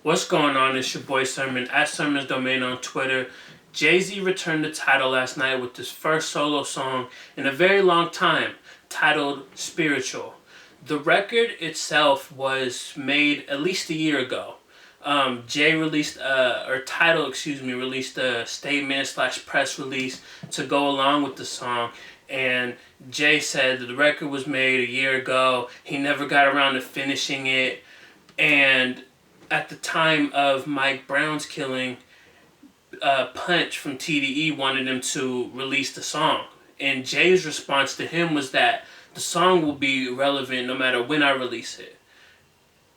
What's going on? It's your boy Sermon at Sermon's Domain on Twitter. Jay-Z returned the title last night with his first solo song in a very long time, titled Spiritual. The record itself was made at least a year ago. Jay released, released a statement slash press release to go along with the song. And Jay said that the record was made a year ago. He never got around to finishing it. And at the time of Mike Brown's killing, Punch from TDE wanted him to release the song. And Jay's response to him was that the song will be relevant no matter when I release it.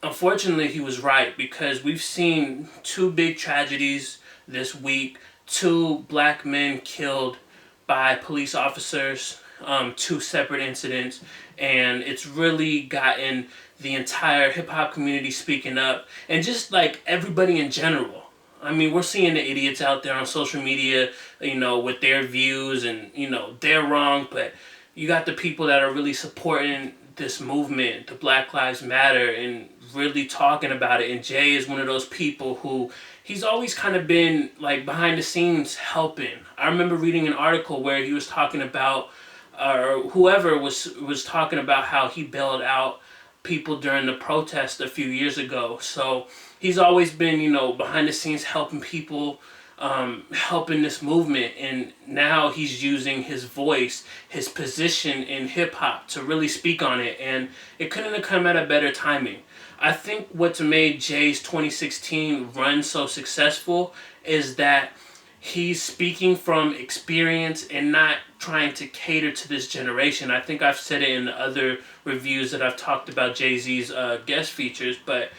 Unfortunately, he was right because we've seen two big tragedies this week. Two black men killed by police officers, two separate incidents, and it's really gotten the entire hip hop community speaking up, and just like everybody in general. I mean, we're seeing the idiots out there on social media, with their views, and they're wrong, but you got the people that are really supporting this movement, the Black Lives Matter, and really talking about it. And Jay is one of those people who he's always kind of been like behind the scenes helping. I remember reading an article where he was talking about, or whoever was talking about how he bailed out people during the protest a few years ago. So he's always been, behind the scenes helping people, helping this movement, and now he's using his voice, his position in hip hop to really speak on it, and it couldn't have come at a better timing. I think what's made Jay's 2016 run so successful is that he's speaking from experience and not trying to cater to this generation. I think I've said it in other reviews that I've talked about Jay-Z's guest features, but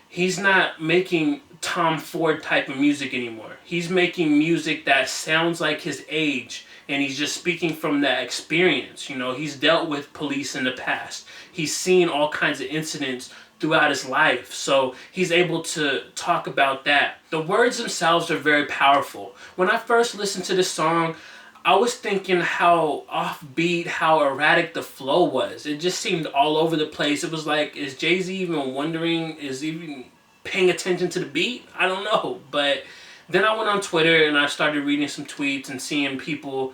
he's not making Tom Ford type of music anymore. He's making music that sounds like his age, and he's just speaking from that experience. He's dealt with police in the past. He's seen all kinds of incidents throughout his life, so he's able to talk about that. The words themselves are very powerful. When I first listened to this song, I was thinking how offbeat, how erratic the flow was. It just seemed all over the place. It was like, is Jay-Z even wondering, is he even paying attention to the beat? I don't know. But then I went on Twitter and I started reading some tweets and seeing people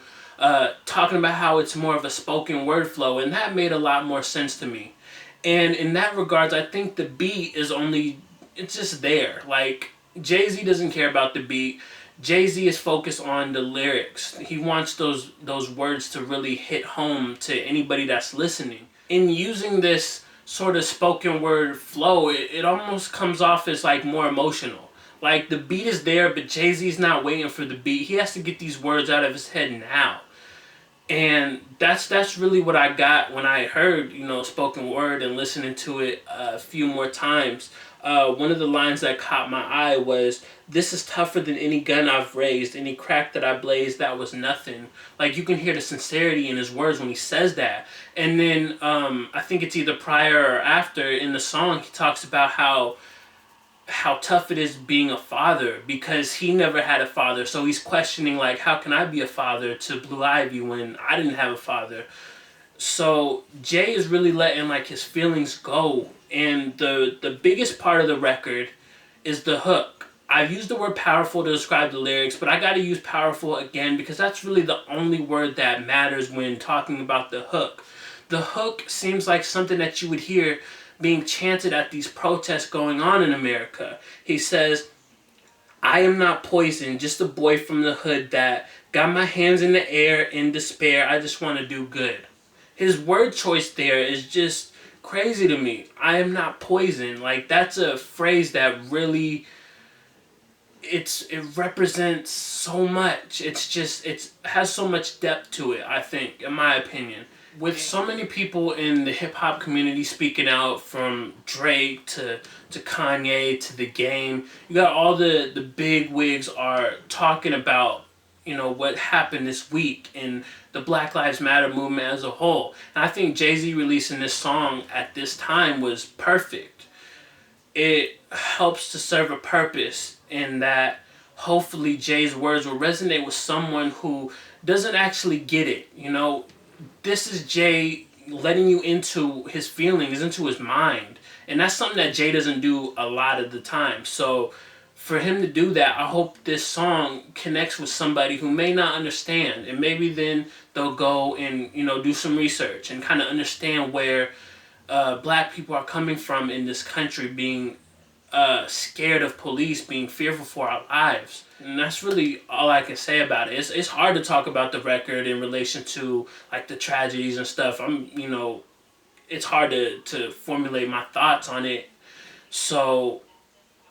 talking about how it's more of a spoken word flow, and that made a lot more sense to me. And in that regards, I think the beat is it's just there. Like, Jay-Z doesn't care about the beat. Jay-Z is focused on the lyrics. He wants those words to really hit home to anybody that's listening. In using this sort of spoken word flow, it almost comes off as like more emotional. Like, the beat is there, but Jay-Z's not waiting for the beat. He has to get these words out of his head now. And that's really what I got when I heard, spoken word and listening to it a few more times. One of the lines that caught my eye was, "This is tougher than any gun I've raised, any crack that I blazed, that was nothing." Like, you can hear the sincerity in his words when he says that. And then I think it's either prior or after in the song, he talks about how tough it is being a father because he never had a father. So he's questioning, like, how can I be a father to Blue Ivy when I didn't have a father? So Jay is really letting like his feelings go. And the biggest part of the record is the hook. I've used the word powerful to describe the lyrics, but I got to use powerful again because that's really the only word that matters when talking about the hook. The hook seems like something that you would hear being chanted at these protests going on in America. He says, "I am not poison, just a boy from the hood that got my hands in the air in despair. I just want to do good." His word choice there is just crazy to me. I am not poison. Like, that's a phrase that really, it represents so much. It has so much depth to it, I think, in my opinion. With so many people in the hip hop community speaking out, from Drake to Kanye to The Game, you got all the big wigs are talking about what happened this week in the Black Lives Matter movement as a whole. And I think Jay-Z releasing this song at this time was perfect. It helps to serve a purpose in that hopefully Jay's words will resonate with someone who doesn't actually get it. This is Jay, letting you into his feelings, into his mind. And that's something that Jay doesn't do a lot of the time. So for him to do that, I hope this song connects with somebody who may not understand, and maybe then they'll go and do some research and kind of understand where black people are coming from in this country, being scared of police, being fearful for our lives. And that's really all I can say about it. It's hard to talk about the record in relation to like the tragedies and stuff. It's hard to formulate my thoughts on it. So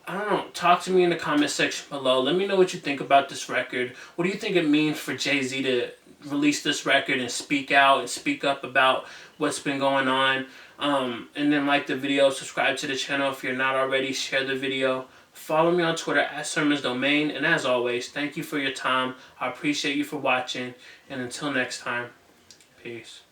I don't know. Talk to me in the comment section below. Let me know what you think about this record. What do you think it means for Jay-Z to release this record and speak out and speak up about what's been going on? And then like the video, subscribe to the channel if you're not already, share the video. Follow me on Twitter at Sermons Domain. And as always, thank you for your time. I appreciate you for watching. And until next time, peace.